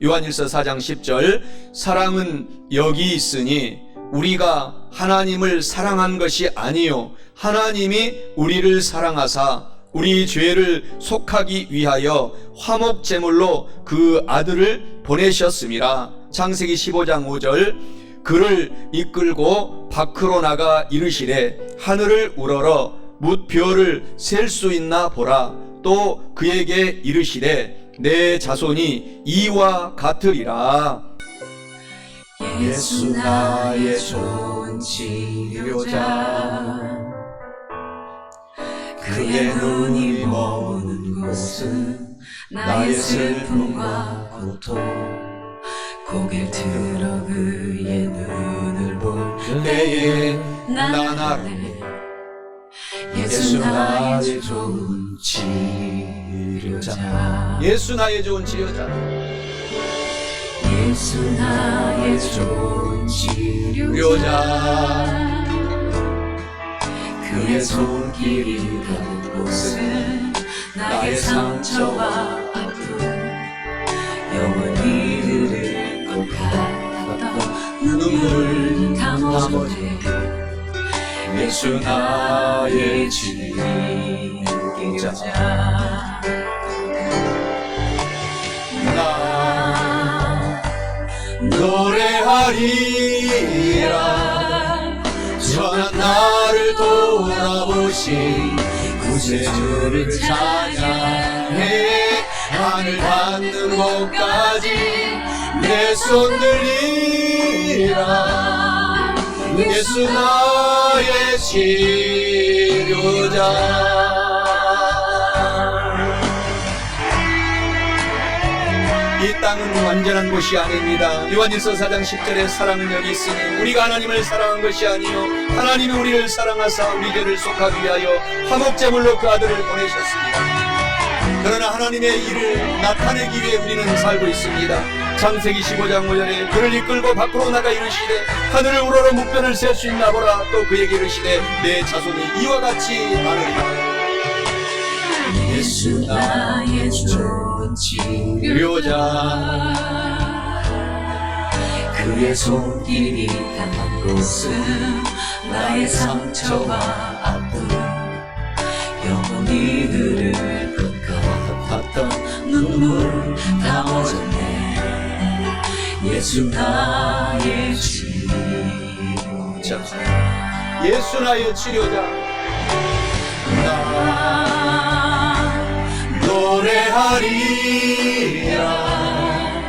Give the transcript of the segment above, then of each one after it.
요한일서 4장 10절, 사랑은 여기 있으니 우리가 하나님을 사랑한 것이 아니요 하나님이 우리를 사랑하사 우리 죄를 속하기 위하여 화목 제물로 그 아들을 보내셨음이라. 창세기 15장 5절, 그를 이끌고 밖으로 나가 이르시되 하늘을 우러러 뭇 별을 셀 수 있나 보라. 또 그에게 이르시되 내 자손이 이와 같으리라. 예수 나의 좋은 치료자, 그의 눈이 머무는 곳은 나의 슬픔과 고통, 고개를 들어 그의 눈을 볼 때에 난 알네. 예수 나의 좋은 치료자, 예수 나의 좋은 치료자, 예수 나의 좋은 치료자, 그의 손길이 가는 곳은 나의 상처와 아픔, 영원히 흐를 것 같았던 눈물 담아보네. 예수 나의 치료자, 나 노래하리라. 전한 나를 돌아보신 구세주를 찬양해. 하늘 닿는 곳까지 내 손 들리라. 예수 나의 치료자. 이 땅은 완전한 곳이 아닙니다. 요한일서 4장 10절에 사랑은 여기 있으니 우리가 하나님을 사랑한 것이 아니요 하나님이 우리를 사랑하사 우리 죄를 속하기 위하여 화목제물로 그 아들을 보내셨습니다. 그러나 하나님의 일을 나타내기 위해 우리는 살고 있습니다. 창세기 15장 5절에 그를 이끌고 밖으로 나가 이르시되 하늘을 우러러 뭇변을 셀 수 있나 보라. 또 그에게 이르시되 내 자손이 이와 같이 많으리라. 예수 나의 좋은 치료자, 그의 손길이 닿는 곳은 나의 상처와 아픔, 영원히 흐를 것 같았던 눈물 담아졌네. 예수 나의 치료자, 예수 나의 치료자. 노래하리라.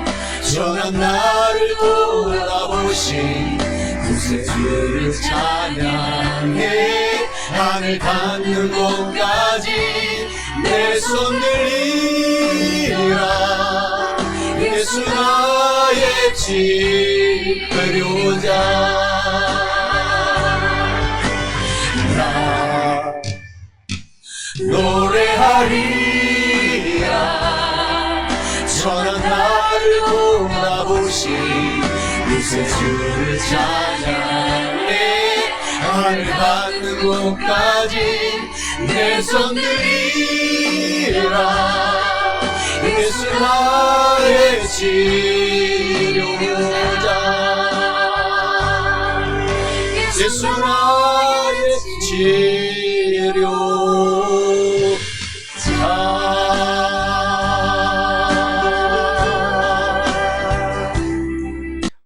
전한 나를 돌아보신 구세주를 찬양해. 하늘 닿는 곳까지 내 손 들리라. 예수 나의 치료자, 나 노래하리라. 전한 나를 돌아보신 구세주를 찬양해. 하늘 닿는 곳까지 내 손 들리라. 예수 나의 치료자, 예수 나의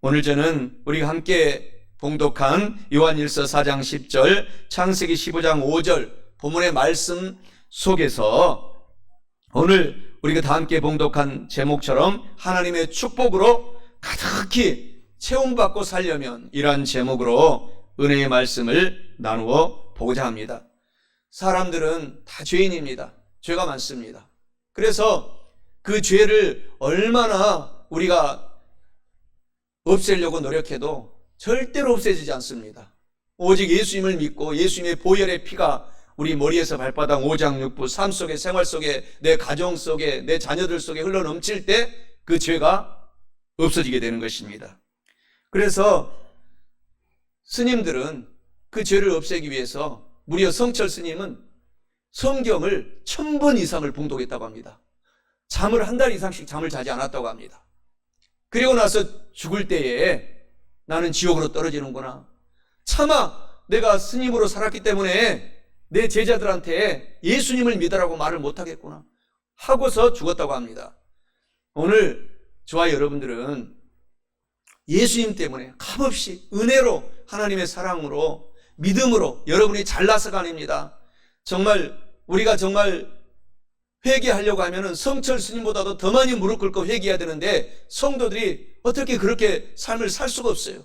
오늘 저는 우리가 함께 봉독한 요한일서 4장 10절, 창세기 15장 5절 본문의 말씀 속에서 오늘 우리가 다 함께 봉독한 제목처럼 하나님의 축복으로 가득히 채움받고 살려면 이러한 제목으로 은혜의 말씀을 나누어 보고자 합니다. 사람들은 다 죄인입니다. 죄가 많습니다. 그래서 그 죄를 얼마나 우리가 없애려고 노력해도 절대로 없애지지 않습니다. 오직 예수님을 믿고 예수님의 보혈의 피가 우리 머리에서 발바닥 오장육부 삶 속에 생활 속에 내 가정 속에 내 자녀들 속에 흘러넘칠 때 그 죄가 없어지게 되는 것입니다. 그래서 스님들은 그 죄를 없애기 위해서 무려 성철 스님은 성경을 1000번 이상을 봉독했다고 합니다. 잠을 한 달 이상씩 잠을 자지 않았다고 합니다. 그리고 나서 죽을 때에 나는 지옥으로 떨어지는구나. 차마 내가 스님으로 살았기 때문에 내 제자들한테 예수님을 믿으라고 말을 못하겠구나 하고서 죽었다고 합니다. 오늘 저와 여러분들은 예수님 때문에 값없이 은혜로 하나님의 사랑으로 믿음으로 여러분이 잘나서가 아닙니다. 정말 우리가 정말 회개하려고 하면은 성철 스님보다도 더 많이 무릎 꿇고 회개해야 되는데 성도들이 어떻게 그렇게 삶을 살 수가 없어요.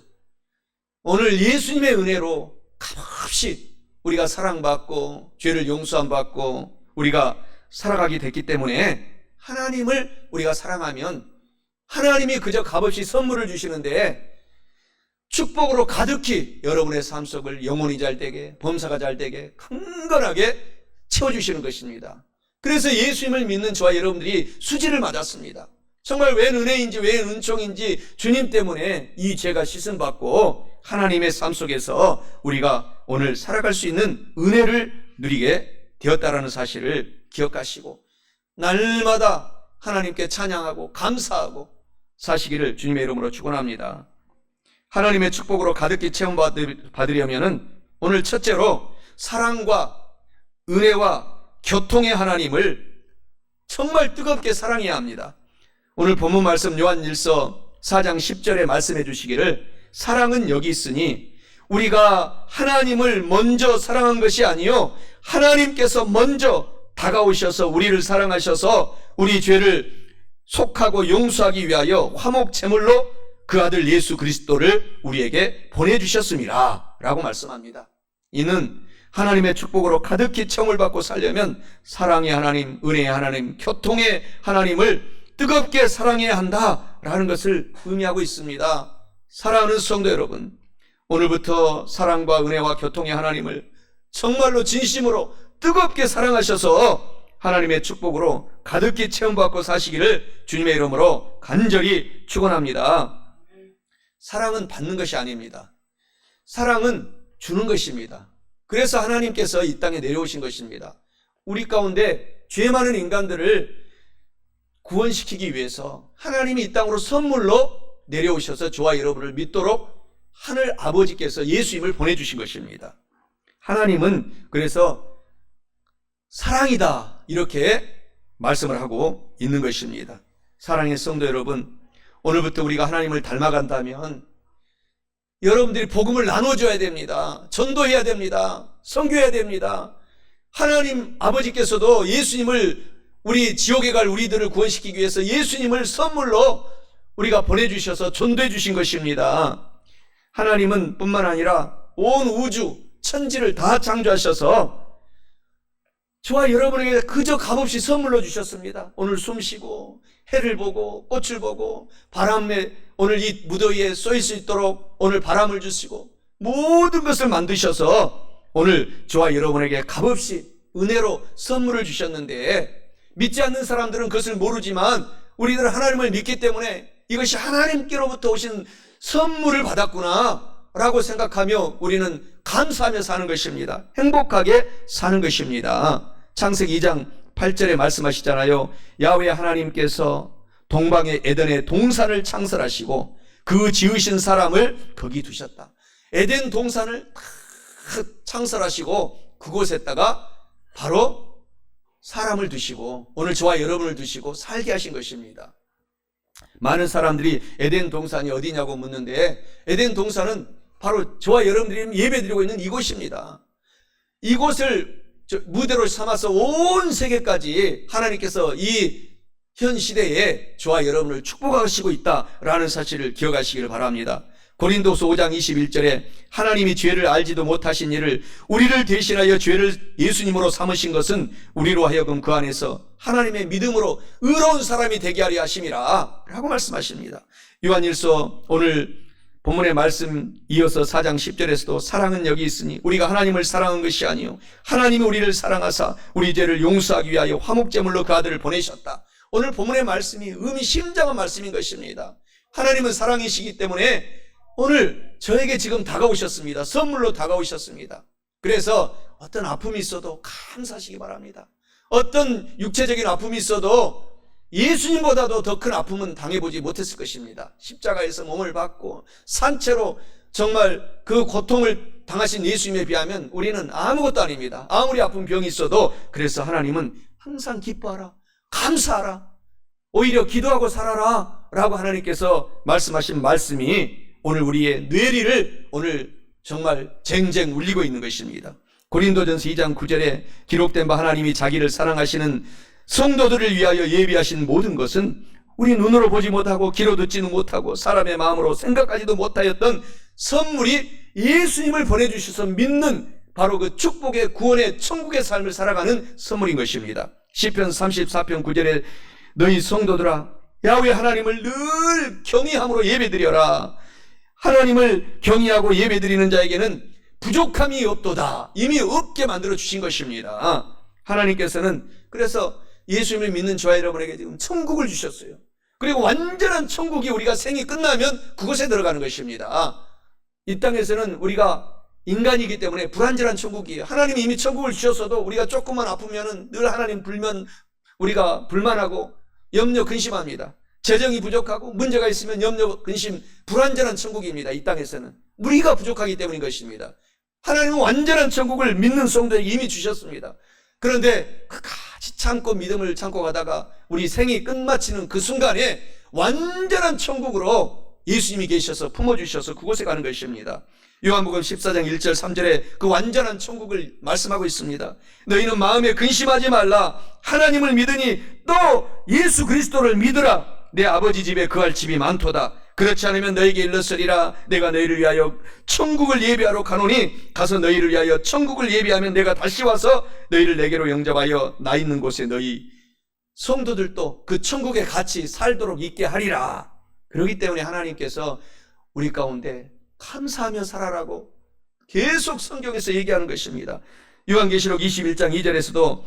오늘 예수님의 은혜로 값없이 우리가 사랑받고 죄를 용서함 받고 우리가 살아가게 됐기 때문에 하나님을 우리가 사랑하면 하나님이 그저 값없이 선물을 주시는데 축복으로 가득히 여러분의 삶 속을 영혼이 잘 되게 범사가 잘 되게 강건하게 채워주시는 것입니다. 그래서 예수님을 믿는 저와 여러분들이 수지를 맞았습니다. 정말 웬 은혜인지 웬 은총인지 주님 때문에 이 죄가 씻음받고 하나님의 삶 속에서 우리가 오늘 살아갈 수 있는 은혜를 누리게 되었다라는 사실을 기억하시고 날마다 하나님께 찬양하고 감사하고 사시기를 주님의 이름으로 축원합니다. 하나님의 축복으로 가득히 체험받으려면 오늘 첫째로 사랑과 은혜와 교통의 하나님을 정말 뜨겁게 사랑해야 합니다. 오늘 본문 말씀 요한일서 4장 10절에 말씀해 주시기를 사랑은 여기 있으니 우리가 하나님을 먼저 사랑한 것이 아니요 하나님께서 먼저 다가오셔서 우리를 사랑하셔서 우리 죄를 속하고 용서하기 위하여 화목 제물로 그 아들 예수 그리스도를 우리에게 보내주셨습니다 라고 말씀합니다. 이는 하나님의 축복으로 가득히 체험을 받고 살려면 사랑의 하나님, 은혜의 하나님, 교통의 하나님을 뜨겁게 사랑해야 한다라는 것을 의미하고 있습니다. 사랑하는 성도 여러분, 오늘부터 사랑과 은혜와 교통의 하나님을 정말로 진심으로 뜨겁게 사랑하셔서 하나님의 축복으로 가득히 체험받고 사시기를 주님의 이름으로 간절히 축원합니다. 사랑은 받는 것이 아닙니다. 사랑은 주는 것입니다. 그래서 하나님께서 이 땅에 내려오신 것입니다. 우리 가운데 죄 많은 인간들을 구원시키기 위해서 하나님이 이 땅으로 선물로 내려오셔서 저와 여러분을 믿도록 하늘 아버지께서 예수님을 보내주신 것입니다. 하나님은 그래서 사랑이다 이렇게 말씀을 하고 있는 것입니다. 사랑의 성도 여러분, 오늘부터 우리가 하나님을 닮아간다면 여러분들이 복음을 나눠줘야 됩니다. 전도해야 됩니다. 선교해야 됩니다. 하나님 아버지께서도 예수님을 우리 지옥에 갈 우리들을 구원시키기 위해서 예수님을 선물로 우리가 보내주셔서 전도해 주신 것입니다. 하나님은 뿐만 아니라 온 우주 천지를 다 창조하셔서 저와 여러분에게 그저 값없이 선물로 주셨습니다. 오늘 숨 쉬고 해를 보고 꽃을 보고 바람에 오늘 이 무더위에 쏘일 수 있도록 오늘 바람을 주시고 모든 것을 만드셔서 오늘 저와 여러분에게 값없이 은혜로 선물을 주셨는데 믿지 않는 사람들은 그것을 모르지만 우리들은 하나님을 믿기 때문에 이것이 하나님께로부터 오신 선물을 받았구나 라고 생각하며 우리는 감사하며 사는 것입니다. 행복하게 사는 것입니다. 창세기 2장 8절에 말씀하시잖아요. 야훼 하나님께서 동방의 에덴의 동산을 창설하시고 그 지으신 사람을 거기 두셨다. 에덴 동산을 창설하시고 그곳에다가 바로 사람을 두시고 오늘 저와 여러분을 두시고 살게 하신 것입니다. 많은 사람들이 에덴 동산이 어디냐고 묻는데 에덴 동산은 바로 저와 여러분들이 예배드리고 있는 이곳입니다. 이곳을 무대로 삼아서 온 세계까지 하나님께서 이 현 시대에 저와 여러분을 축복하시고 있다라는 사실을 기억하시기를 바랍니다. 고린도서 5장 21절에 하나님이 죄를 알지도 못하신 이를 우리를 대신하여 죄를 예수님으로 삼으신 것은 우리로 하여금 그 안에서 하나님의 믿음으로 의로운 사람이 되게 하려 하심이라 라고 말씀하십니다. 요한일서 오늘 본문의 말씀 이어서 4장 10절에서도 사랑은 여기 있으니 우리가 하나님을 사랑한 것이 아니요 하나님이 우리를 사랑하사 우리 죄를 용서하기 위하여 화목제물로 그 아들을 보내셨다. 오늘 본문의 말씀이 의미심장한 말씀인 것입니다. 하나님은 사랑이시기 때문에 오늘 저에게 지금 다가오셨습니다. 선물로 다가오셨습니다. 그래서 어떤 아픔이 있어도 감사하시기 바랍니다. 어떤 육체적인 아픔이 있어도 예수님보다도 더 큰 아픔은 당해보지 못했을 것입니다. 십자가에서 몸을 받고 산채로 정말 그 고통을 당하신 예수님에 비하면 우리는 아무것도 아닙니다. 아무리 아픈 병이 있어도. 그래서 하나님은 항상 기뻐하라, 감사하라, 오히려 기도하고 살아라 라고 하나님께서 말씀하신 말씀이 오늘 우리의 뇌리를 오늘 정말 쟁쟁 울리고 있는 것입니다. 고린도전서 2장 9절에 기록된 바 하나님이 자기를 사랑하시는 성도들을 위하여 예비하신 모든 것은 우리 눈으로 보지 못하고 귀로 듣지는 못하고 사람의 마음으로 생각하지도 못하였던 선물이 예수님을 보내주셔서 믿는 바로 그 축복의 구원의 천국의 삶을 살아가는 선물인 것입니다. 시편 34편 9절에 너희 성도들아 야훼 하나님을 늘 경외함으로 예배드려라. 하나님을 경외하고 예배드리는 자에게는 부족함이 없도다. 이미 없게 만들어 주신 것입니다. 하나님께서는 그래서 예수님을 믿는 저와 여러분에게 지금 천국을 주셨어요. 그리고 완전한 천국이 우리가 생이 끝나면 그곳에 들어가는 것입니다. 이 땅에서는 우리가 인간이기 때문에 불완전한 천국이에요. 하나님이 이미 천국을 주셨어도 우리가 조금만 아프면 늘 하나님 불면 우리가 불만하고 염려 근심합니다. 재정이 부족하고 문제가 있으면 염려 근심, 불완전한 천국입니다. 이 땅에서는 우리가 부족하기 때문인 것입니다. 하나님은 완전한 천국을 믿는 성도에게 이미 주셨습니다. 그런데 끝까지 참고 믿음을 참고 가다가 우리 생이 끝마치는 그 순간에 완전한 천국으로 예수님이 계셔서 품어주셔서 그곳에 가는 것입니다. 요한복음 14장 1절 3절에 그 완전한 천국을 말씀하고 있습니다. 너희는 마음에 근심하지 말라. 하나님을 믿으니 또 예수 그리스도를 믿으라. 내 아버지 집에 거할 집이 많도다. 그렇지 않으면 너에게 일렀으리라. 내가 너희를 위하여 천국을 예비하러 가노니 가서 너희를 위하여 천국을 예비하면 내가 다시 와서 너희를 내게로 영접하여 나 있는 곳에 너희 성도들도 그 천국에 같이 살도록 있게 하리라. 그렇기 때문에 하나님께서 우리 가운데 감사하며 살아라고 계속 성경에서 얘기하는 것입니다. 요한계시록 21장 2절에서도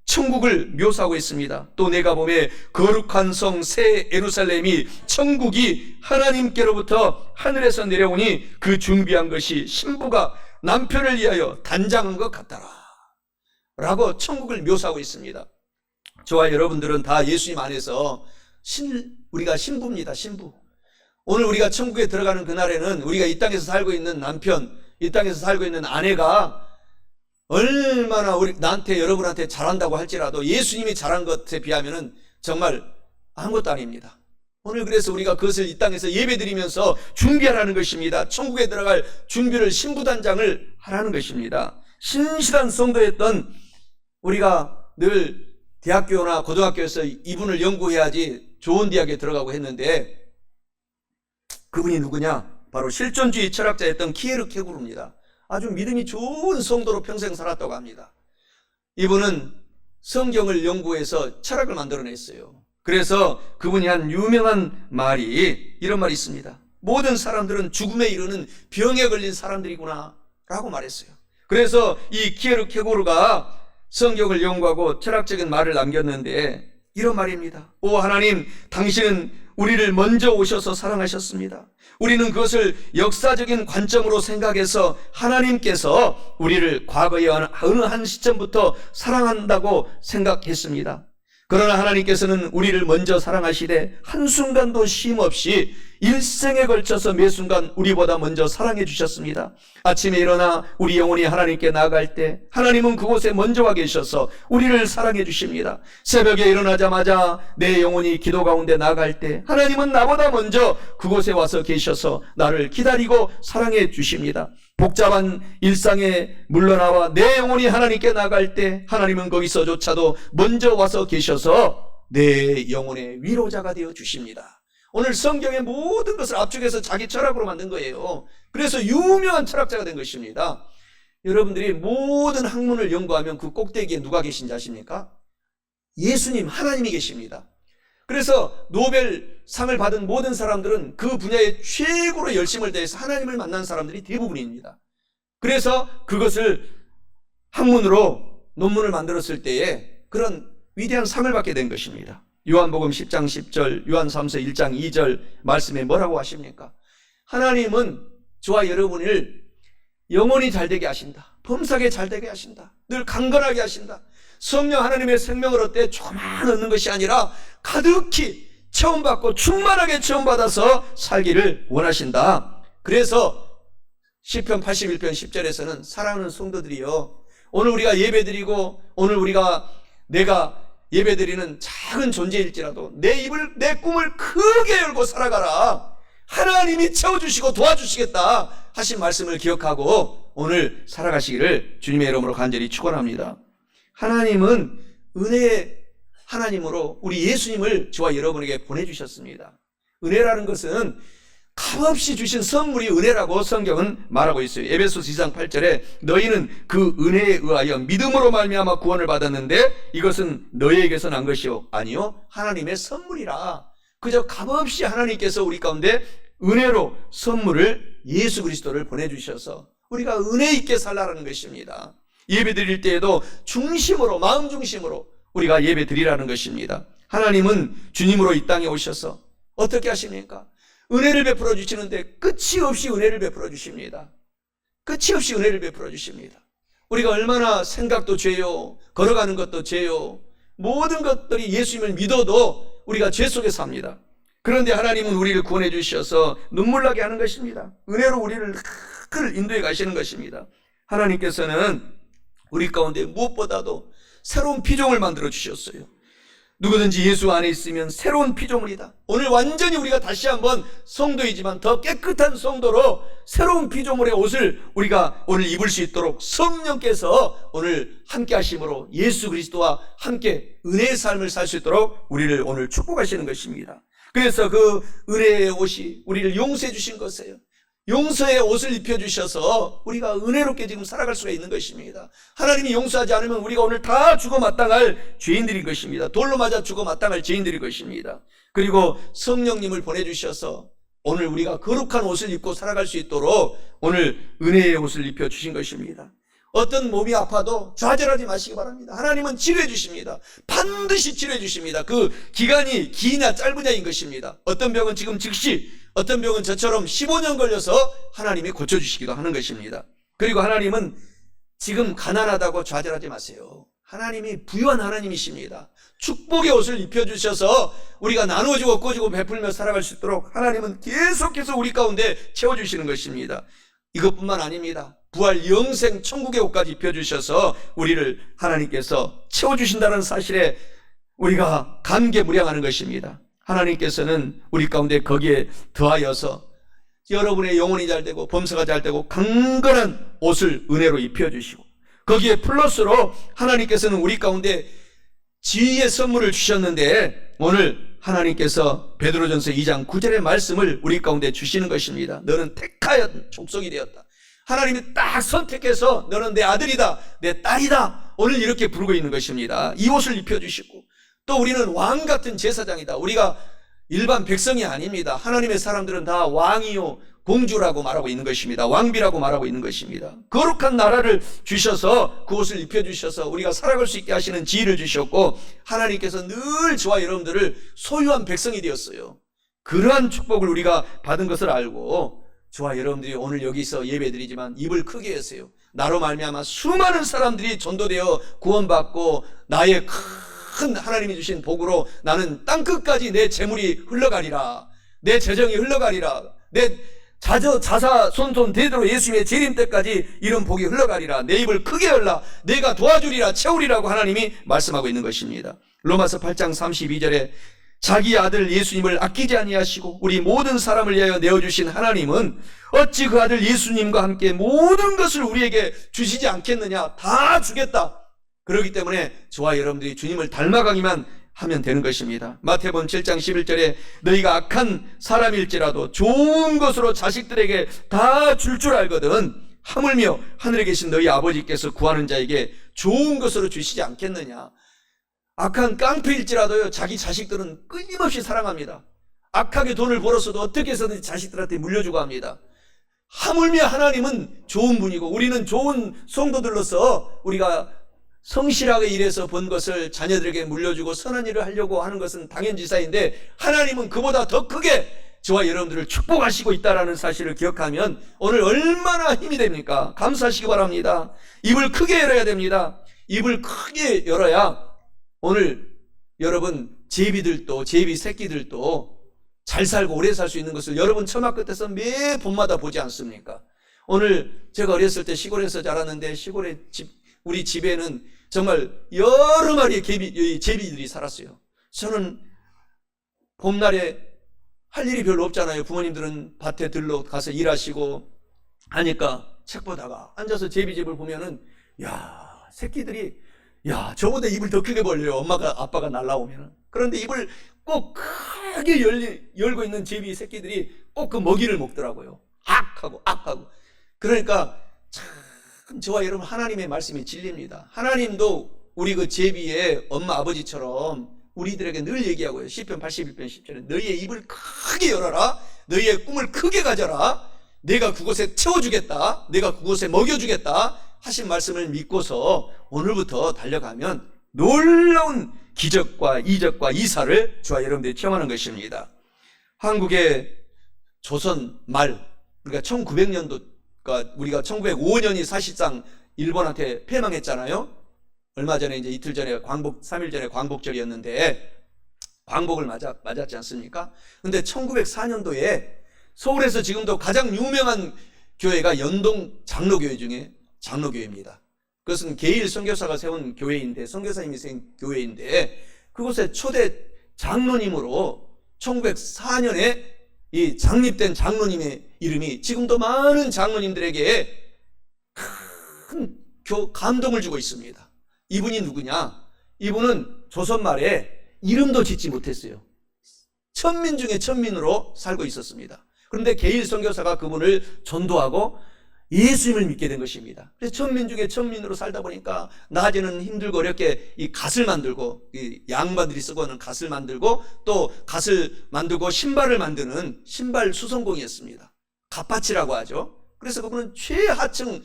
천국을 묘사하고 있습니다. 또 내가 보매 거룩한 성 새 예루살렘이 천국이 하나님께로부터 하늘에서 내려오니 그 준비한 것이 신부가 남편을 위하여 단장한 것 같더라 라고 천국을 묘사하고 있습니다. 저와 여러분들은 다 예수님 안에서 우리가 신부입니다. 신부. 오늘 우리가 천국에 들어가는 그날에는 우리가 이 땅에서 살고 있는 남편, 이 땅에서 살고 있는 아내가 얼마나 나한테 여러분한테 잘한다고 할지라도 예수님이 잘한 것에 비하면 정말 아무것도 아닙니다. 오늘 그래서 우리가 그것을 이 땅에서 예배드리면서 준비하라는 것입니다. 천국에 들어갈 준비를 신부단장을 하라는 것입니다. 신실한 성도였던 우리가 늘 대학교나 고등학교에서 이분을 연구해야지 좋은 대학에 들어가고 했는데 그분이 누구냐? 바로 실존주의 철학자였던 키에르케고르입니다. 아주 믿음이 좋은 성도로 평생 살았다고 합니다. 이분은 성경을 연구해서 철학을 만들어냈어요. 그래서 그분이 한 유명한 말이 이런 말이 있습니다. 모든 사람들은 죽음에 이르는 병에 걸린 사람들이구나 라고 말했어요. 그래서 이 키에르케고르가 성경을 연구하고 철학적인 말을 남겼는데 이런 말입니다. 오 하나님, 당신은 우리를 먼저 오셔서 사랑하셨습니다. 우리는 그것을 역사적인 관점으로 생각해서 하나님께서 우리를 과거의 어느 한 시점부터 사랑한다고 생각했습니다. 그러나 하나님께서는 우리를 먼저 사랑하시되 한순간도 쉼없이 일생에 걸쳐서 매 순간 우리보다 먼저 사랑해 주셨습니다. 아침에 일어나 우리 영혼이 하나님께 나아갈 때 하나님은 그곳에 먼저 와 계셔서 우리를 사랑해 주십니다. 새벽에 일어나자마자 내 영혼이 기도 가운데 나아갈 때 하나님은 나보다 먼저 그곳에 와서 계셔서 나를 기다리고 사랑해 주십니다. 복잡한 일상에 물러나와 내 영혼이 하나님께 나갈 때 하나님은 거기서조차도 먼저 와서 계셔서 내 영혼의 위로자가 되어 주십니다. 오늘 성경의 모든 것을 압축해서 자기 철학으로 만든 거예요. 그래서 유명한 철학자가 된 것입니다. 여러분들이 모든 학문을 연구하면 그 꼭대기에 누가 계신지 아십니까? 예수님, 하나님이 계십니다. 그래서 노벨상을 받은 모든 사람들은 그 분야에 최고로 열심을 다해서 하나님을 만난 사람들이 대부분입니다. 그래서 그것을 학문으로 논문을 만들었을 때에 그런 위대한 상을 받게 된 것입니다. 요한복음 10장 10절, 요한삼서 1장 2절 말씀에 뭐라고 하십니까? 하나님은 저와 여러분을 영혼이 잘되게 하신다. 범사게 잘되게 하신다. 늘 강건하게 하신다. 성령 하나님의 생명을 얻되 조금만 얻는 것이 아니라 가득히 체험받고 충만하게 체험받아서 살기를 원하신다. 그래서 시편 81편 10절에서는 사랑하는 성도들이여, 오늘 우리가 예배드리고 오늘 내가 예배드리는 작은 존재일지라도 내 꿈을 크게 열고 살아가라. 하나님이 채워주시고 도와주시겠다 하신 말씀을 기억하고 오늘 살아가시기를 주님의 이름으로 간절히 축원합니다. 하나님은 은혜의 하나님으로 우리 예수님을 저와 여러분에게 보내주셨습니다. 은혜라는 것은 값없이 주신 선물이 은혜라고 성경은 말하고 있어요. 에베소서 2장 8절에 너희는 그 은혜에 의하여 믿음으로 말미암아 구원을 받았는데 이것은 너희에게서 난 것이요 아니요 하나님의 선물이라. 그저 값없이 하나님께서 우리 가운데 은혜로 선물을 예수 그리스도를 보내주셔서 우리가 은혜 있게 살라는 것입니다. 예배 드릴 때에도 중심으로, 마음 중심으로 우리가 예배 드리라는 것입니다. 하나님은 주님으로 이 땅에 오셔서 어떻게 하십니까? 은혜를 베풀어 주시는데 끝이 없이 은혜를 베풀어 주십니다. 끝이 없이 은혜를 베풀어 주십니다. 우리가 얼마나 생각도 죄요, 걸어가는 것도 죄요, 모든 것들이 예수님을 믿어도 우리가 죄 속에 삽니다. 그런데 하나님은 우리를 구원해 주셔서 눈물 나게 하는 것입니다. 은혜로 우리를 늘 인도해 가시는 것입니다. 하나님께서는 우리 가운데 무엇보다도 새로운 피조물 만들어 주셨어요. 누구든지 예수 안에 있으면 새로운 피조물이다. 오늘 완전히 우리가 다시 한번 성도이지만 더 깨끗한 성도로 새로운 피조물의 옷을 우리가 오늘 입을 수 있도록 성령께서 오늘 함께 하심으로 예수 그리스도와 함께 은혜의 삶을 살 수 있도록 우리를 오늘 축복하시는 것입니다. 그래서 그 은혜의 옷이 우리를 용서해 주신 것이에요. 용서의 옷을 입혀주셔서 우리가 은혜롭게 지금 살아갈 수가 있는 것입니다. 하나님이 용서하지 않으면 우리가 오늘 다 죽어 마땅할 죄인들인 것입니다. 돌로 맞아 죽어 마땅할 죄인들인 것입니다. 그리고 성령님을 보내주셔서 오늘 우리가 거룩한 옷을 입고 살아갈 수 있도록 오늘 은혜의 옷을 입혀주신 것입니다. 어떤 몸이 아파도 좌절하지 마시기 바랍니다. 하나님은 치료해 주십니다. 반드시 치료해 주십니다. 그 기간이 기냐 짧으냐인 것입니다. 어떤 병은 지금 즉시, 어떤 병은 저처럼 15년 걸려서 하나님이 고쳐주시기도 하는 것입니다. 그리고 하나님은 지금 가난하다고 좌절하지 마세요. 하나님이 부유한 하나님이십니다. 축복의 옷을 입혀주셔서 우리가 나누어주고 꺼주고 베풀며 살아갈 수 있도록 하나님은 계속해서 우리 가운데 채워주시는 것입니다. 이것뿐만 아닙니다. 부활 영생 천국의 옷까지 입혀주셔서 우리를 하나님께서 채워주신다는 사실에 우리가 감개무량하는 것입니다. 하나님께서는 우리 가운데 거기에 더하여서 여러분의 영혼이 잘되고 범사가 잘되고 강건한 옷을 은혜로 입혀주시고 거기에 플러스로 하나님께서는 우리 가운데 지혜의 선물을 주셨는데 오늘 하나님께서 베드로전서 2장 9절의 말씀을 우리 가운데 주시는 것입니다. 너는 택하여 족속이 되었다. 하나님이 딱 선택해서 너는 내 아들이다, 내 딸이다, 오늘 이렇게 부르고 있는 것입니다. 이 옷을 입혀주시고 또 우리는 왕 같은 제사장이다. 우리가 일반 백성이 아닙니다. 하나님의 사람들은 다 왕이요 공주라고 말하고 있는 것입니다. 왕비라고 말하고 있는 것입니다. 거룩한 나라를 주셔서 그 옷을 입혀주셔서 우리가 살아갈 수 있게 하시는 지혜를 주셨고 하나님께서 늘 저와 여러분들을 소유한 백성이 되었어요. 그러한 축복을 우리가 받은 것을 알고 저와 여러분들이 오늘 여기서 예배드리지만 입을 크게 하세요. 나로 말미암아 수많은 사람들이 전도되어 구원받고 나의 큰 하나님이 주신 복으로 나는 땅끝까지 내 재물이 흘러가리라, 내 재정이 흘러가리라, 내 자사 손손 대대로 예수님의 재림 때까지 이런 복이 흘러가리라, 내 입을 크게 열라, 내가 도와주리라, 채우리라고 하나님이 말씀하고 있는 것입니다. 로마서 8장 32절에 자기 아들 예수님을 아끼지 아니하시고 우리 모든 사람을 위하여 내어주신 하나님은 어찌 그 아들 예수님과 함께 모든 것을 우리에게 주시지 않겠느냐. 다 주겠다. 그렇기 때문에 저와 여러분들이 주님을 닮아가기만 하면 되는 것입니다. 마태복음 7장 11절에 너희가 악한 사람일지라도 좋은 것으로 자식들에게 다 줄 알거든 하물며 하늘에 계신 너희 아버지께서 구하는 자에게 좋은 것으로 주시지 않겠느냐. 악한 깡패일지라도요 자기 자식들은 끊임없이 사랑합니다. 악하게 돈을 벌었어도 어떻게 해서든지 자식들한테 물려주고 합니다. 하물며 하나님은 좋은 분이고 우리는 좋은 성도들로서 우리가 성실하게 일해서 번 것을 자녀들에게 물려주고 선한 일을 하려고 하는 것은 당연지사인데 하나님은 그보다 더 크게 저와 여러분들을 축복하시고 있다는 사실을 기억하면 오늘 얼마나 힘이 됩니까? 감사하시기 바랍니다. 입을 크게 열어야 됩니다. 입을 크게 열어야 오늘 여러분 제비들도, 제비 새끼들도 잘 살고 오래 살 수 있는 것을 여러분 처마 끝에서 매 봄마다 보지 않습니까? 오늘 제가 어렸을 때 시골에서 자랐는데 우리 집에는 정말 여러 마리의 제비들이 살았어요. 저는 봄날에 할 일이 별로 없잖아요. 부모님들은 밭에 들러 가서 일하시고 하니까 책 보다가 앉아서 제비집을 보면은 새끼들이 저보다 입을 더 크게 벌려요. 아빠가 날라오면은. 그런데 입을 꼭 크게 열고 있는 제비 새끼들이 꼭 그 먹이를 먹더라고요. 악하고. 그러니까 참 저와 여러분 하나님의 말씀이 진리입니다. 하나님도 우리 그 제비의 엄마 아버지처럼 우리들에게 늘 얘기하고요. 시편 81편 10절에 너희의 입을 크게 열어라. 너희의 꿈을 크게 가져라. 내가 그곳에 채워주겠다. 내가 그곳에 먹여주겠다. 하신 말씀을 믿고서 오늘부터 달려가면 놀라운 기적과 이적과 이사를 저와 여러분들이 체험하는 것입니다. 한국의 조선 말, 그러니까 1900년도가 우리가 1905년이 사실상 일본한테 패망했잖아요. 얼마 전에 이제 이틀 전에 3일 전에 광복절이었는데 광복을 맞았지 않습니까? 근데 1904년도에 서울에서 지금도 가장 유명한 교회가 연동 장로교회 중에 장로교회입니다. 그것은 게일 선교사가 세운 교회인데, 선교사님이 세운 교회인데, 그곳에 초대 장로님으로 1904년에 이 창립된 장로님의 이름이 지금도 많은 장로님들에게 큰 감동을 주고 있습니다. 이분이 누구냐? 이분은 조선 말에 이름도 짓지 못했어요. 천민 중에 천민으로 살고 있었습니다. 그런데 게일 선교사가 그분을 전도하고 예수님을 믿게 된 것입니다. 그래서 천민 중에 천민으로 살다 보니까 낮에는 힘들고 어렵게 이 갓을 만들고, 이 양반들이 쓰고 있는 갓을 만들고, 또 갓을 만들고 신발을 만드는 신발 수선공이었습니다. 갓밭이라고 하죠. 그래서 그분은 최하층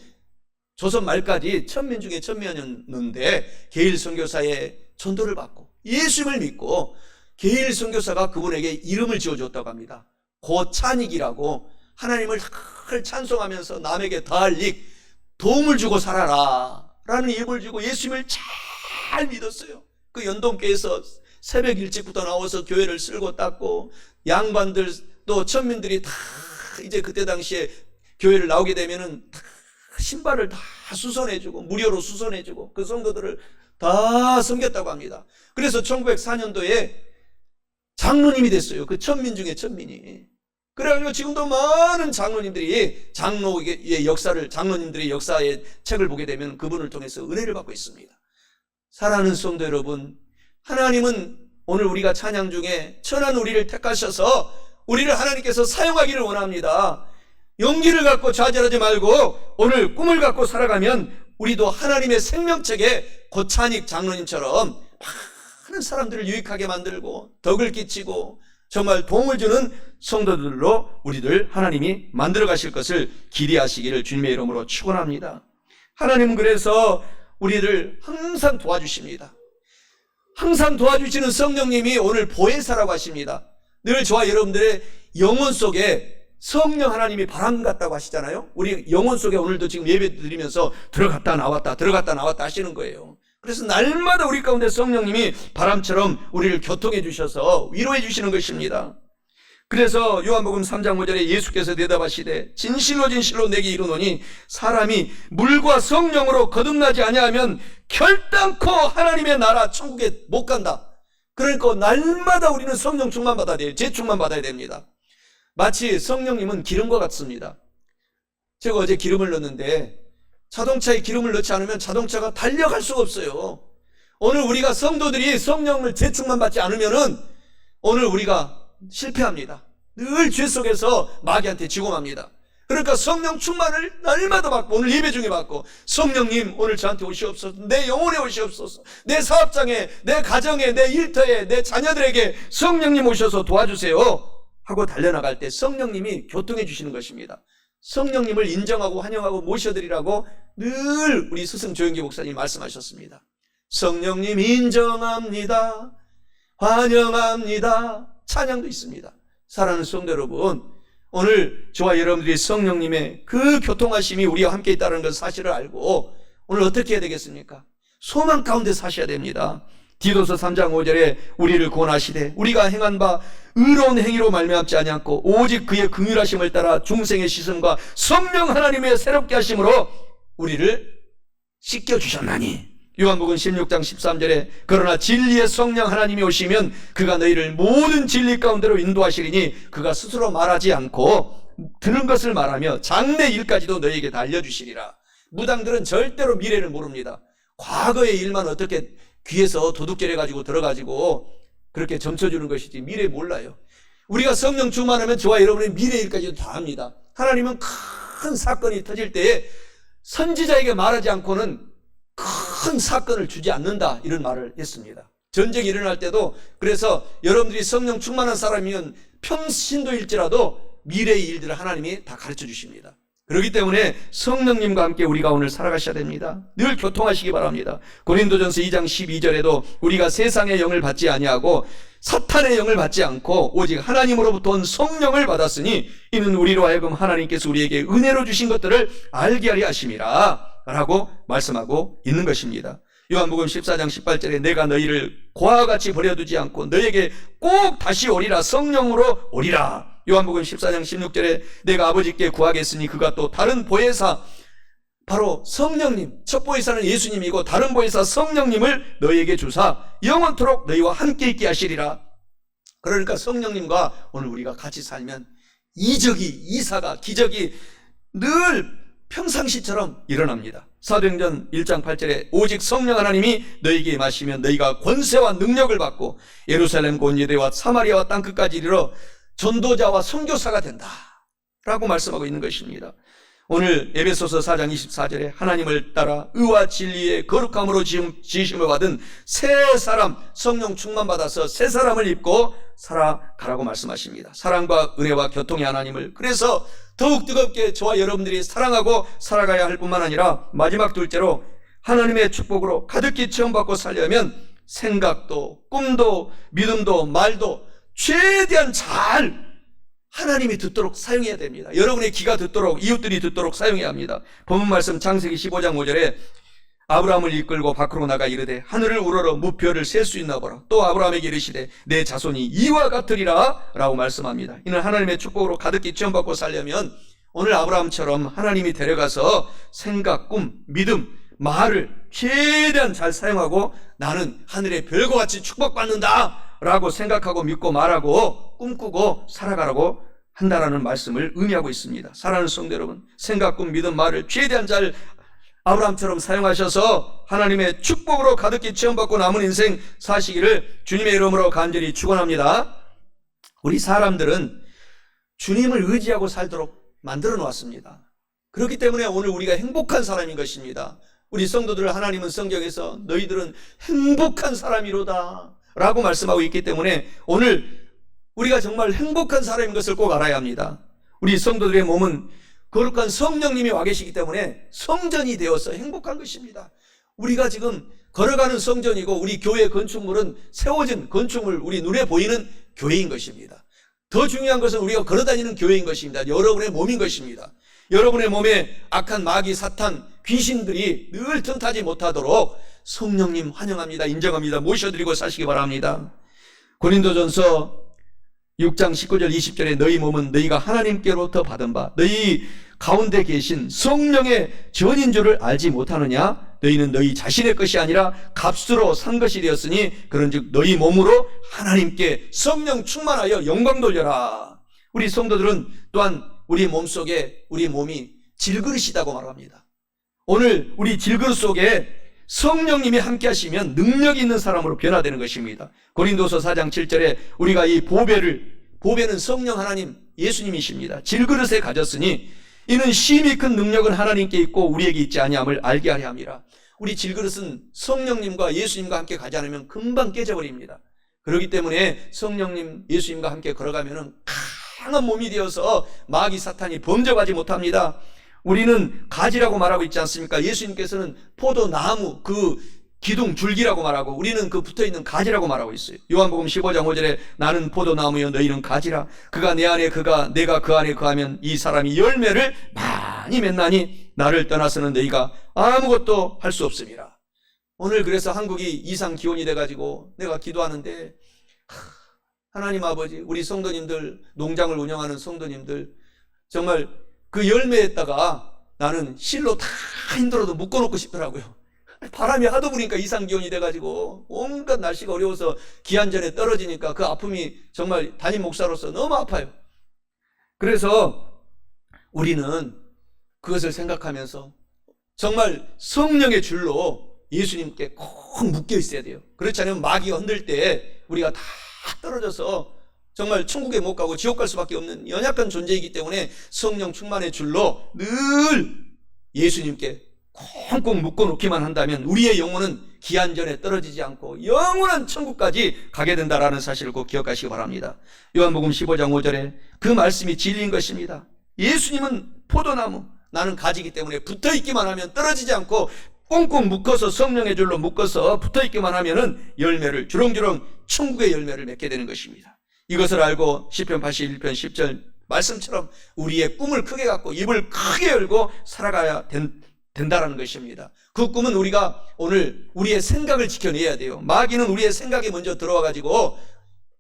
조선 말까지 천민 중에 천민이었는데 게일 선교사의 전도를 받고 예수님을 믿고 게일 선교사가 그분에게 이름을 지어줬다고 합니다. 고찬익이라고, 하나님을 늘 찬송하면서 남에게 달릭 도움을 주고 살아라 라는 이름을 주고 예수님을 잘 믿었어요. 그 연동교회에서 새벽 일찍부터 나와서 교회를 쓸고 닦고, 양반들 또 천민들이 다 이제 그때 당시에 교회를 나오게 되면은 다 신발을 다 수선해주고 무료로 수선해주고 그 성도들을 다 섬겼다고 합니다. 그래서 1904년도에 장로님이 됐어요. 그 천민 중에 천민이. 그래가지고 지금도 많은 장로님들이 장로의 역사를, 장로님들의 역사의 책을 보게 되면 그분을 통해서 은혜를 받고 있습니다. 사랑하는 성도 여러분, 하나님은 오늘 우리가 찬양 중에 천한 우리를 택하셔서 우리를 하나님께서 사용하기를 원합니다. 용기를 갖고 좌절하지 말고 오늘 꿈을 갖고 살아가면 우리도 하나님의 생명책에 고찬익 장로님처럼 많은 사람들을 유익하게 만들고 덕을 끼치고 정말 도움을 주는 성도들로 우리들 하나님이 만들어 가실 것을 기대하시기를 주님의 이름으로 축원합니다. 하나님은 그래서 우리를 항상 도와주십니다. 항상 도와주시는 성령님이 오늘 보혜사라고 하십니다. 늘 저와 여러분들의 영혼 속에 성령 하나님이 바람 같다고 하시잖아요. 우리 영혼 속에 오늘도 지금 예배 드리면서 들어갔다 나왔다 하시는 거예요. 그래서 날마다 우리 가운데 성령님이 바람처럼 우리를 교통해 주셔서 위로해 주시는 것입니다. 그래서 요한복음 3장 5절에 예수께서 대답하시되 진실로 진실로 내게 이르노니 사람이 물과 성령으로 거듭나지 아니하면 결단코 하나님의 나라 천국에 못 간다. 그러니까 날마다 우리는 성령 충만 받아야 돼요. 재충만 받아야 됩니다. 마치 성령님은 기름과 같습니다. 제가 어제 기름을 넣었는데 자동차에 기름을 넣지 않으면 자동차가 달려갈 수가 없어요. 오늘 우리가 성도들이 성령을 재충만 받지 않으면은 오늘 우리가 실패합니다. 늘 죄 속에서 마귀한테 지공합니다. 그러니까 성령 충만을 날마다 받고 오늘 예배 중에 받고 성령님 오늘 저한테 오시옵소서, 내 영혼에 오시옵소서, 내 사업장에, 내 가정에, 내 일터에, 내 자녀들에게 성령님 오셔서 도와주세요 하고 달려나갈 때 성령님이 교통해 주시는 것입니다. 성령님을 인정하고 환영하고 모셔드리라고 늘 우리 스승 조영기 목사님이 말씀하셨습니다. 성령님 인정합니다. 환영합니다. 찬양도 있습니다. 사랑하는 성도 여러분, 오늘 저와 여러분들이 성령님의 그 교통하심이 우리와 함께 있다는 것 사실을 알고 오늘 어떻게 해야 되겠습니까? 소망 가운데 사셔야 됩니다. 디도서 3장 5절에 우리를 권하시되 우리가 행한 바 의로운 행위로 말미암지 아니하고 오직 그의 긍휼하심을 따라 중생의 씻음과 성령 하나님의 새롭게 하심으로 우리를 씻겨주셨나니. 요한복음 16장 13절에 그러나 진리의 성령 하나님이 오시면 그가 너희를 모든 진리 가운데로 인도하시리니 그가 스스로 말하지 않고 들은 것을 말하며 장래 일까지도 너희에게 다 알려주시리라. 무당들은 절대로 미래를 모릅니다. 과거의 일만 어떻게 귀에서 도둑질 해가지고 들어가지고 그렇게 점쳐주는 것이지 미래 몰라요. 우리가 성령 충만하면 저와 여러분의 미래 일까지도 다 압니다. 하나님은 큰 사건이 터질 때에 선지자에게 말하지 않고는 큰 사건을 주지 않는다, 이런 말을 했습니다. 전쟁이 일어날 때도 그래서 여러분들이 성령 충만한 사람이면 평신도일지라도 미래의 일들을 하나님이 다 가르쳐 주십니다. 그렇기 때문에 성령님과 함께 우리가 오늘 살아가셔야 됩니다. 늘 교통하시기 바랍니다. 고린도전서 2장 12절에도 우리가 세상의 영을 받지 아니하고 사탄의 영을 받지 않고 오직 하나님으로부터 온 성령을 받았으니 이는 우리로 하여금 하나님께서 우리에게 은혜로 주신 것들을 알게 하려 하심이라 라고 말씀하고 있는 것입니다. 요한복음 14장 18절에 내가 너희를 고아와 같이 버려두지 않고 너희에게 꼭 다시 오리라, 성령으로 오리라. 요한복음 14장 16절에 내가 아버지께 구하겠으니 그가 또 다른 보혜사, 바로 성령님, 첫 보혜사는 예수님이고 다른 보혜사 성령님을 너희에게 주사 영원토록 너희와 함께 있게 하시리라. 그러니까 성령님과 오늘 우리가 같이 살면 이적이, 이사가, 기적이 늘 평상시처럼 일어납니다. 사도행전 1장 8절에 오직 성령 하나님이 너희에게 임하시면 너희가 권세와 능력을 받고 예루살렘 곧 유대와 사마리아와 땅끝까지 이르러 전도자와 선교사가 된다 라고 말씀하고 있는 것입니다. 오늘 에베소서 4장 24절에 하나님을 따라 의와 진리의 거룩함으로 지으심을 받은 새 사람, 성령 충만 받아서 새 사람을 입고 살아가라고 말씀하십니다. 사랑과 은혜와 교통의 하나님을, 그래서 더욱 뜨겁게 저와 여러분들이 사랑하고 살아가야 할 뿐만 아니라 마지막 둘째로 하나님의 축복으로 가득히 체험받고 살려면 생각도 꿈도 믿음도 말도 최대한 잘 하나님이 듣도록 사용해야 됩니다. 여러분의 귀가 듣도록, 이웃들이 듣도록 사용해야 합니다. 본문 말씀 창세기 15장 5절에 아브라함을 이끌고 밖으로 나가 이르되 하늘을 우러러 무표를 셀 수 있나 보라. 또 아브라함에게 이르시되 내 자손이 이와 같으리라 라고 말씀합니다. 이는 하나님의 축복으로 가득히 체험받고 살려면 오늘 아브라함처럼 하나님이 데려가서 생각, 꿈, 믿음, 말을 최대한 잘 사용하고 나는 하늘의 별과 같이 축복받는다 라고 생각하고 믿고 말하고 꿈꾸고 살아가라고 한다라는 말씀을 의미하고 있습니다. 사랑하는 성도 여러분, 생각, 꿈, 믿음, 말을 최대한 잘 아브라함처럼 사용하셔서 하나님의 축복으로 가득히 체험받고 남은 인생 사시기를 주님의 이름으로 간절히 축원합니다. 우리 사람들은 주님을 의지하고 살도록 만들어 놓았습니다. 그렇기 때문에 오늘 우리가 행복한 사람인 것입니다. 우리 성도들을 하나님은 성경에서 너희들은 행복한 사람이로다 라고 말씀하고 있기 때문에 오늘 우리가 정말 행복한 사람인 것을 꼭 알아야 합니다. 우리 성도들의 몸은 거룩한 성령님이 와 계시기 때문에 성전이 되어서 행복한 것입니다. 우리가 지금 걸어가는 성전이고 우리 교회 건축물은 세워진 건축물, 우리 눈에 보이는 교회인 것입니다. 더 중요한 것은 우리가 걸어다니는 교회인 것입니다. 여러분의 몸인 것입니다. 여러분의 몸에 악한 마귀, 사탄, 귀신들이 늘 틈타지 못하도록 성령님 환영합니다. 인정합니다. 모셔드리고 사시기 바랍니다. 고린도전서 6장 19절 20절에 너희 몸은 너희가 하나님께로부터 받은 바 너희 가운데 계신 성령의 전인 줄을 알지 못하느냐? 너희는 너희 자신의 것이 아니라 값으로 산 것이 되었으니 그런즉 너희 몸으로 하나님께 성령 충만하여 영광 돌려라. 우리 성도들은 또한 우리 몸속에 우리 몸이 질그릇이라고 말합니다. 오늘 우리 질그릇 속에 성령님이 함께 하시면 능력이 있는 사람으로 변화되는 것입니다. 고린도서 4장 7절에 우리가 이 보배는 성령 하나님 예수님이십니다. 질그릇에 가졌으니 이는 심히 큰 능력은 하나님께 있고 우리에게 있지 아니함을 알게 하려 함이라. 우리 질그릇은 성령님과 예수님과 함께 가지 않으면 금방 깨져버립니다. 그렇기 때문에 성령님 예수님과 함께 걸어가면 강한 몸이 되어서 마귀 사탄이 범접하지 못합니다. 우리는 가지라고 말하고 있지 않습니까? 예수님께서는 포도나무 그 기둥 줄기라고 말하고 우리는 그 붙어있는 가지라고 말하고 있어요. 요한복음 15장 5절에 나는 포도나무여 너희는 가지라. 그가 내 안에 그가 내가 그 안에 거하면 이 사람이 열매를 많이 맺나니 나를 떠나서는 너희가 아무것도 할 수 없음이라. 오늘 그래서 한국이 이상 기온이 돼가지고 내가 기도하는데, 하나님 아버지, 우리 성도님들, 농장을 운영하는 성도님들, 정말 그 열매에다가 나는 실로 다 힘들어도 묶어놓고 싶더라고요. 바람이 하도 부니까 이상 기온이 돼가지고 온갖 날씨가 어려워서 기한전에 떨어지니까 그 아픔이 정말 담임 목사로서 너무 아파요. 그래서 우리는 그것을 생각하면서 정말 성령의 줄로 예수님께 꼭 묶여 있어야 돼요. 그렇지 않으면 마귀가 흔들 때 우리가 다 떨어져서 정말 천국에 못 가고 지옥 갈 수밖에 없는 연약한 존재이기 때문에 성령 충만의 줄로 늘 예수님께 꽁꽁 묶어놓기만 한다면 우리의 영혼은 기한전에 떨어지지 않고 영원한 천국까지 가게 된다라는 사실을 꼭 기억하시기 바랍니다. 요한복음 15장 5절에 그 말씀이 진리인 것입니다. 예수님은 포도나무, 나는 가지기 때문에 붙어있기만 하면 떨어지지 않고 꽁꽁 묶어서 성령의 줄로 묶어서 붙어있기만 하면은 열매를 주렁주렁 천국의 열매를 맺게 되는 것입니다. 이것을 알고 시편 81편 10절 말씀처럼 우리의 꿈을 크게 갖고 입을 크게 열고 살아가야 된다라는 것입니다. 그 꿈은 우리가 오늘 우리의 생각을 지켜내야 돼요. 마귀는 우리의 생각에 먼저 들어와 가지고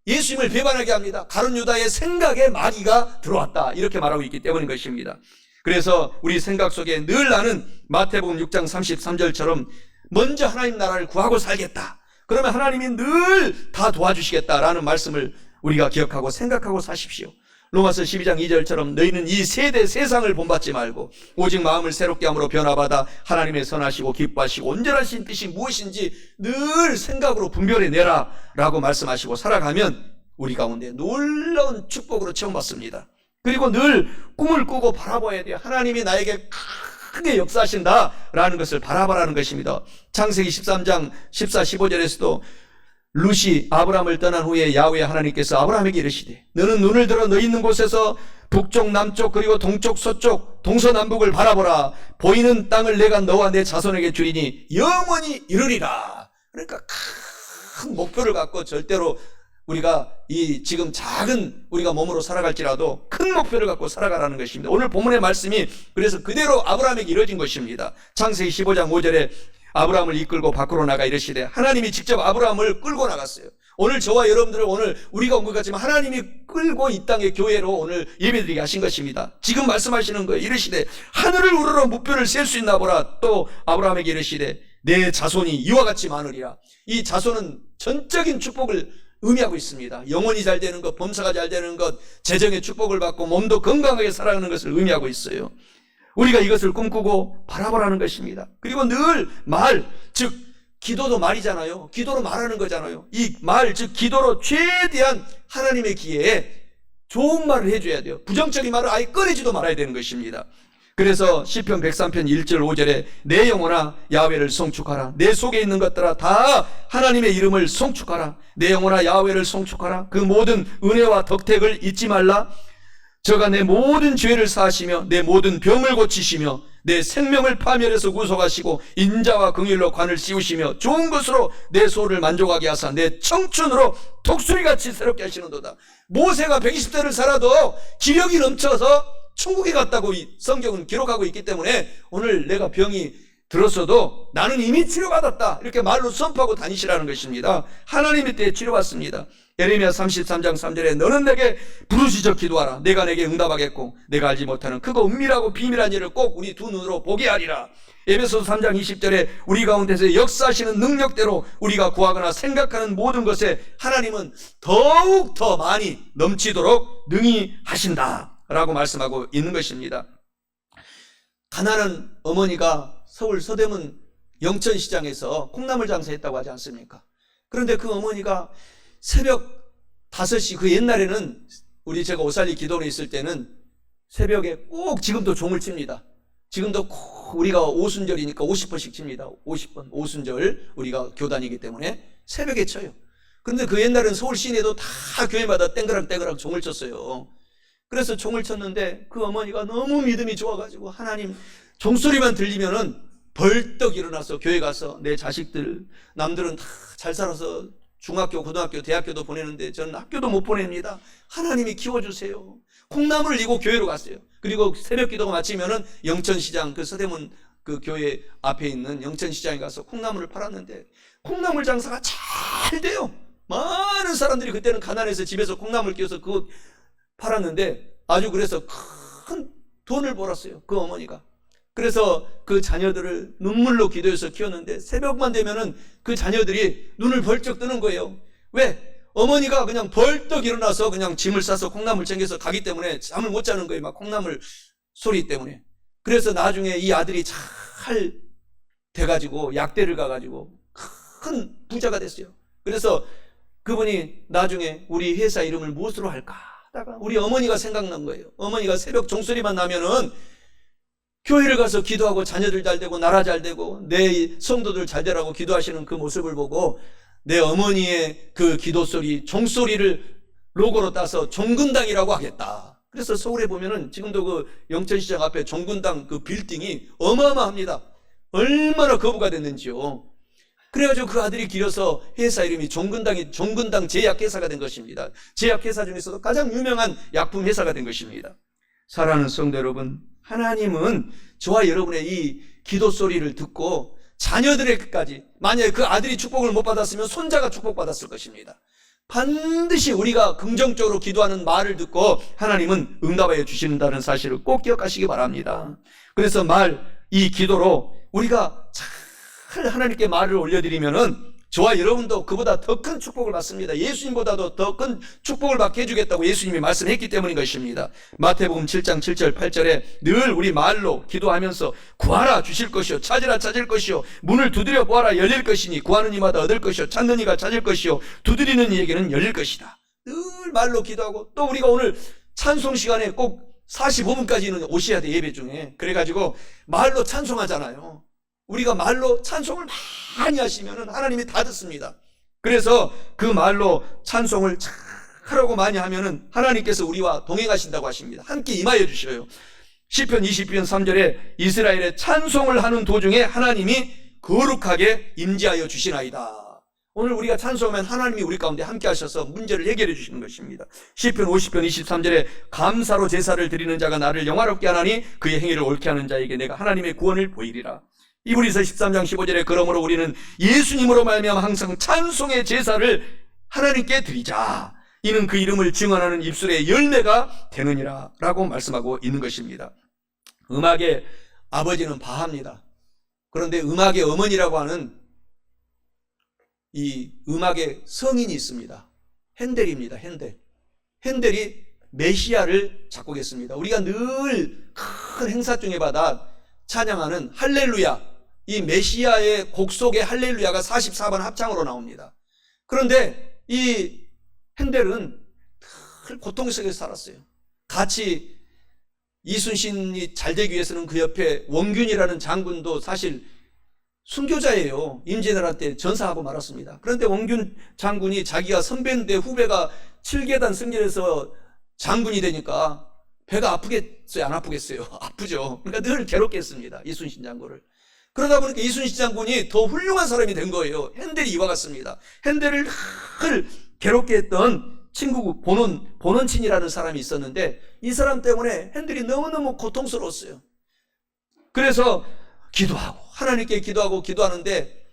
예수님을 배반하게 합니다. 가룟 유다의 생각에 마귀가 들어왔다, 이렇게 말하고 있기 때문인 것입니다. 그래서 우리 생각 속에 늘 나는 마태복음 6장 33절처럼 먼저 하나님 나라를 구하고 살겠다, 그러면 하나님이 늘 다 도와주시겠다라는 말씀을 우리가 기억하고 생각하고 사십시오. 로마서 12장 2절처럼 너희는 이 세대 세상을 본받지 말고 오직 마음을 새롭게 함으로 변화받아 하나님의 선하시고 기뻐하시고 온전하신 뜻이 무엇인지 늘 생각으로 분별해내라 라고 말씀하시고 살아가면 우리 가운데 놀라운 축복으로 체험받습니다. 그리고 늘 꿈을 꾸고 바라봐야 돼요. 하나님이 나에게 크게 역사하신다라는 것을 바라보라는 것입니다. 창세기 13장 14, 15절에서도 룻이 아브라함을 떠난 후에 야훼 하나님께서 아브라함에게 이르시되 너는 눈을 들어 너 있는 곳에서 북쪽 남쪽 그리고 동쪽 서쪽 동서남북을 바라보라. 보이는 땅을 내가 너와 내 자손에게 주리니 영원히 이르리라. 그러니까 큰 목표를 갖고 절대로 우리가 이 지금 작은 우리가 몸으로 살아갈지라도 큰 목표를 갖고 살아가라는 것입니다. 오늘 본문의 말씀이 그래서 그대로 아브라함에게 이루어진 것입니다. 창세기 15장 5절에 아브라함을 이끌고 밖으로 나가 이르시되 하나님이 직접 아브라함을 끌고 나갔어요. 오늘 저와 여러분들을 오늘 우리가 온 것 같지만 하나님이 끌고 이 땅의 교회로 오늘 예배드리게 하신 것입니다. 지금 말씀하시는 거예요. 이르시되 하늘을 우러러 무뼈를 셀 수 있나 보라. 또 아브라함에게 이르시되 내 자손이 이와 같이 많으리라. 이 자손은 전적인 축복을 의미하고 있습니다. 영혼이 잘 되는 것, 범사가 잘 되는 것, 재정의 축복을 받고 몸도 건강하게 살아가는 것을 의미하고 있어요. 우리가 이것을 꿈꾸고 바라보라는 것입니다. 그리고 늘 말, 즉 기도도 말이잖아요. 기도로 말하는 거잖아요. 이 말, 즉 기도로 최대한 하나님의 귀에 좋은 말을 해줘야 돼요. 부정적인 말을 아예 꺼내지도 말아야 되는 것입니다. 그래서 시편 103편 1절 5절에 내 영혼아 야훼를 송축하라. 내 속에 있는 것들아 다 하나님의 이름을 송축하라. 내 영혼아 야훼를 송축하라. 그 모든 은혜와 덕택을 잊지 말라. 저가 내 모든 죄를 사하시며 내 모든 병을 고치시며 내 생명을 파멸해서 구속하시고 인자와 긍휼로 관을 씌우시며 좋은 것으로 내 소를 만족하게 하사 내 청춘으로 독수리같이 새롭게 하시는도다. 모세가 120세를 살아도 기력이 넘쳐서 천국에 갔다고 이 성경은 기록하고 있기 때문에 오늘 내가 병이 들었어도 나는 이미 치료받았다, 이렇게 말로 선포하고 다니시라는 것입니다. 하나님의 때에 치료받습니다. 예레미야 33장 3절에 너는 내게 부르짖어 기도하라. 내가 내게 응답하겠고 내가 알지 못하는 크고 은밀하고 비밀한 일을 꼭 우리 두 눈으로 보게 하리라. 에베소서 3장 20절에 우리 가운데서 역사하시는 능력대로 우리가 구하거나 생각하는 모든 것에 하나님은 더욱 더 많이 넘치도록 능히 하신다 라고 말씀하고 있는 것입니다. 가난한 어머니가 서울 서대문 영천시장에서 콩나물 장사했다고 하지 않습니까? 그런데 그 어머니가 새벽 5시, 그 옛날에는 우리 제가 오살리 기도원에 있을 때는 새벽에 꼭 지금도 종을 칩니다. 지금도 꼭 우리가 오순절이니까 50번씩 칩니다. 50번 오순절 우리가 교단이기 때문에 새벽에 쳐요. 그런데 그 옛날에는 서울 시내도 다 교회마다 땡그랑 종을 쳤어요. 그래서 종을 쳤는데 그 어머니가 너무 믿음이 좋아가지고 하나님 종소리만 들리면은 벌떡 일어나서 교회 가서 내 자식들, 남들은 다 잘 살아서 중학교, 고등학교, 대학교도 보내는데 저는 학교도 못 보냅니다. 하나님이 키워주세요. 콩나물을 이고 교회로 갔어요. 그리고 새벽 기도가 마치면은 영천시장 그 서대문 그 교회 앞에 있는 영천시장에 가서 콩나물을 팔았는데 콩나물 장사가 잘 돼요. 많은 사람들이 그때는 가난해서 집에서 콩나물 끼워서 그거 팔았는데 아주 그래서 큰 돈을 벌었어요. 그 어머니가. 그래서 그 자녀들을 눈물로 기도해서 키웠는데 새벽만 되면은 그 자녀들이 눈을 벌쩍 뜨는 거예요. 왜? 어머니가 그냥 벌떡 일어나서 그냥 짐을 싸서 콩나물 챙겨서 가기 때문에 잠을 못 자는 거예요. 막 콩나물 소리 때문에. 그래서 나중에 이 아들이 잘 돼가지고 약대를 가가지고 큰 부자가 됐어요. 그래서 그분이 나중에 우리 회사 이름을 무엇으로 할까 하다가 우리 어머니가 생각난 거예요. 어머니가 새벽 종소리만 나면은 교회를 가서 기도하고 자녀들 잘 되고 나라 잘 되고 내 성도들 잘 되라고 기도하시는 그 모습을 보고 내 어머니의 그 기도소리, 종소리를 로고로 따서 종근당이라고 하겠다. 그래서 서울에 보면은 지금도 그 영천시장 앞에 종근당 그 빌딩이 어마어마합니다. 얼마나 거부가 됐는지요. 그래가지고 그 아들이 길어서 회사 이름이 종근당 제약회사가 된 것입니다. 제약회사 중에서도 가장 유명한 약품 회사가 된 것입니다. 사랑하는 성도 여러분, 하나님은 저와 여러분의 이 기도 소리를 듣고 자녀들에게까지, 만약에 그 아들이 축복을 못 받았으면 손자가 축복받았을 것입니다. 반드시 우리가 긍정적으로 기도하는 말을 듣고 하나님은 응답하여 주신다는 사실을 꼭 기억하시기 바랍니다. 그래서 이 기도로 우리가 잘 하나님께 말을 올려드리면은 저와 여러분도 그보다 더 큰 축복을 받습니다. 예수님보다도 더 큰 축복을 받게 해주겠다고 예수님이 말씀했기 때문인 것입니다. 마태복음 7장 7절 8절에 늘 우리 말로 기도하면서 구하라 주실 것이요 찾으라 찾을 것이요 문을 두드려 보아라 열릴 것이니 구하는 이마다 얻을 것이요 찾는 이가 찾을 것이요 두드리는 이에게는 열릴 것이다. 늘 말로 기도하고 또 우리가 오늘 찬송 시간에 꼭 45분까지는 오셔야 돼. 예배 중에. 그래가지고 말로 찬송하잖아요. 우리가 말로 찬송을 많이 하시면은 하나님이 다 듣습니다. 그래서 그 말로 찬송을 잘하고 많이 하면은 하나님께서 우리와 동행하신다고 하십니다. 함께 임하여 주셔요. 시편 20편 3절에 이스라엘의 찬송을 하는 도중에 하나님이 거룩하게 임재하여 주시나이다. 오늘 우리가 찬송하면 하나님이 우리 가운데 함께 하셔서 문제를 해결해 주시는 것입니다. 시편 50편 23절에 감사로 제사를 드리는 자가 나를 영화롭게 하나니 그의 행위를 옳게 하는 자에게 내가 하나님의 구원을 보이리라. 이브리서 13장 15절에 그러므로 우리는 예수님으로 말미암아 항상 찬송의 제사를 하나님께 드리자. 이는 그 이름을 증언하는 입술의 열매가 되느니라 라고 말씀하고 있는 것입니다. 음악의 아버지는 바하입니다. 그런데 음악의 어머니라고 하는 이 음악의 성인이 있습니다. 핸델입니다. 핸델이 메시아를 작곡했습니다. 우리가 늘 큰 행사 중에마다 찬양하는 할렐루야, 이 메시아의 곡 속에 할렐루야가 44번 합창으로 나옵니다. 그런데 이 핸델은 늘 고통 속에서 살았어요. 같이 이순신이 잘 되기 위해서는 그 옆에 원균이라는 장군도 사실 순교자예요. 임진왜란 때 전사하고 말았습니다. 그런데 원균 장군이 자기가 선배인데 후배가 7계단 승진해서 장군이 되니까 배가 아프겠어요? 안 아프겠어요? 아프죠. 그러니까 늘 괴롭게 했습니다. 이순신 장군을. 그러다 보니까 이순신 장군이 더 훌륭한 사람이 된 거예요. 핸델이 이와 같습니다. 핸델을 늘 괴롭게 했던 친구 본원친이라는 사람이 있었는데 이 사람 때문에 핸델이 너무너무 고통스러웠어요. 그래서 기도하고 하나님께 기도하는데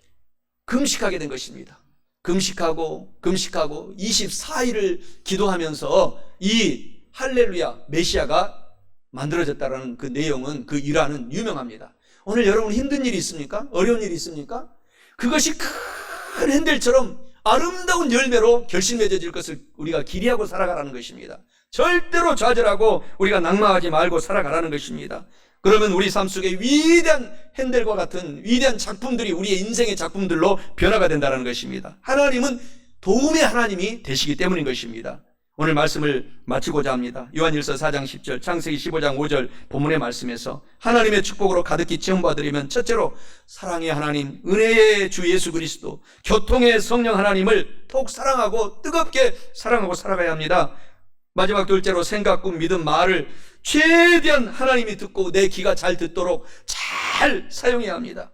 금식하게 된 것입니다. 금식하고 24일을 기도하면서 이 할렐루야 메시아가 만들어졌다는 그 내용은, 그 일화는 유명합니다. 오늘 여러분 힘든 일이 있습니까? 어려운 일이 있습니까? 그것이 큰 핸델처럼 아름다운 열매로 결실 맺어질 것을 우리가 기리하고 살아가라는 것입니다. 절대로 좌절하고 우리가 낭망하지 말고 살아가라는 것입니다. 그러면 우리 삶 속에 위대한 핸델과 같은 위대한 작품들이 우리의 인생의 작품들로 변화가 된다는 것입니다. 하나님은 도움의 하나님이 되시기 때문인 것입니다. 오늘 말씀을 마치고자 합니다. 요한일서 4장 10절, 창세기 15장 5절 본문의 말씀에서 하나님의 축복으로 가득히 체험받으려면 첫째로 사랑의 하나님, 은혜의 주 예수 그리스도, 교통의 성령 하나님을 더욱 사랑하고 뜨겁게 사랑하고 살아가야 합니다. 마지막 둘째로 생각, 꿈, 믿음, 말을 최대한 하나님이 듣고 내 귀가 잘 듣도록 잘 사용해야 합니다.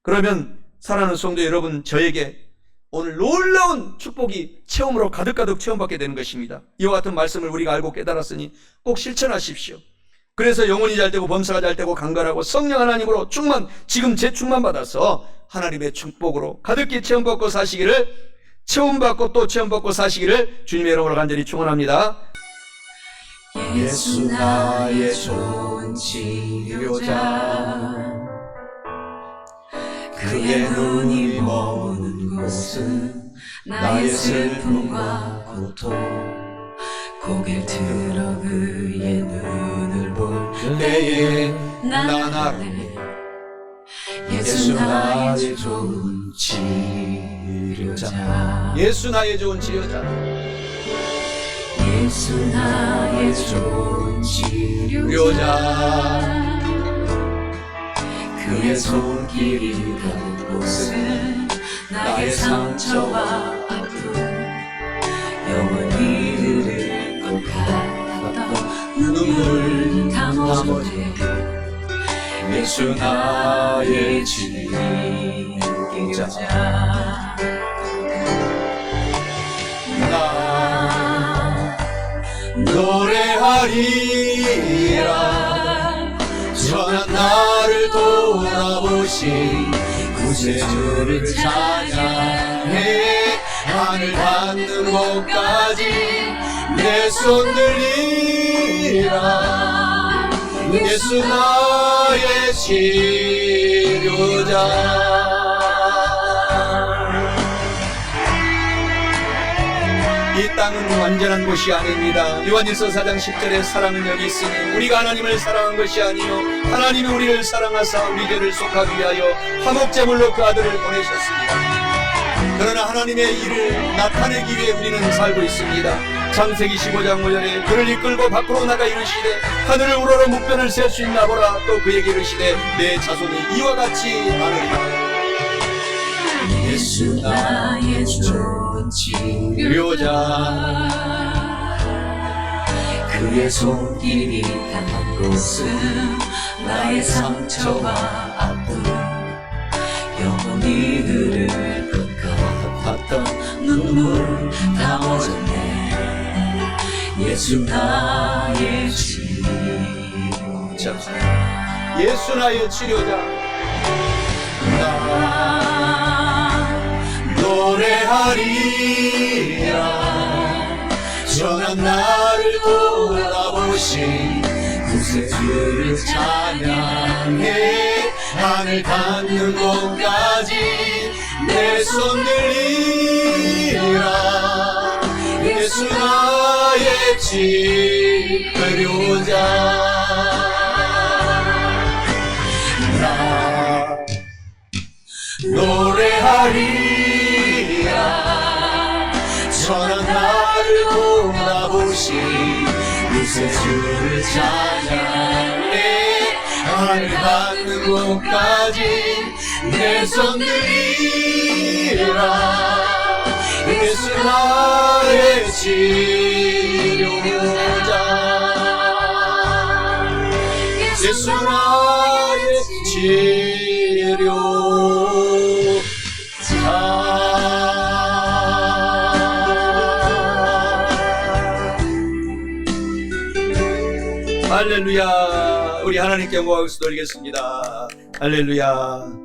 그러면 사랑하는 성도 여러분, 저에게 오늘 놀라운 축복이 체험으로 가득가득 체험받게 되는 것입니다. 이와 같은 말씀을 우리가 알고 깨달았으니 꼭 실천하십시오. 그래서 영혼이 잘 되고 범사가 잘 되고 강건하고 성령 하나님으로 지금 재충만 받아서 하나님의 축복으로 가득히 체험받고 사시기를, 체험받고 또 체험받고 사시기를 주님의 이름으로 간절히 축원합니다. 예수 나의 좋은 치료자, 그의 눈이 머무는 곳은 나의 슬픔과 고통, 고개를 들어 그의 눈을 볼 때에 난 알네. 예수 나의 좋은 치료자, 예수 나의 좋은 치료자, 예수 나의 좋은 치료자, 그의 손길이 가는 곳은 나의 상처와 아픔, 영원히 흐를 것 같았던 눈물 담아내. 예수 나의 치료자, 나 노래하리라. 전한 나를 돌아보신 구세주를 찬양해. 하늘 닿는 곳까지 내 손 들리라. 예수 나의 치료자. 이 땅은 완전한 곳이 아닙니다. 요한일서 4장 10절에 사랑은 여기 있으니 우리가 하나님을 사랑한 것이 아니요 하나님이 우리를 사랑하사 우리 죄를 속하기 위하여 화목제물로 그 아들을 보내셨습니다. 그러나 하나님의 일을 나타내기 위해 우리는 살고 있습니다. 창세기 15장 5절에 그를 이끌고 밖으로 나가 이르시되 하늘을 우러러 묵변을 셀 수 있나 보라. 또 그에게 이르시되 내 자손이 이와 같이 많으리라. 예수 나의 좋은 치료자, 그의 손길이 닿는 곳은 나의 상처와 아픔, 영원히 흐를 것 같았던 눈물 담아줬네. 예수 나의 치료자, 예수 나의 치료자. 노래하리라. 전한 나를 돌아보신 구세주를 찬양해. 하늘 닿는 곳까지 내 손 들리라. 예수 나의 치료자, 나 노래하리라. 전한 나를 돌아보신 구세주를 찬양해. 하늘 닿는 곳까지 내 손 들리라. 예수 나의 치료자, 예수 나의 할렐루야. 우리 하나님께 영광을 돌리겠습니다. 할렐루야.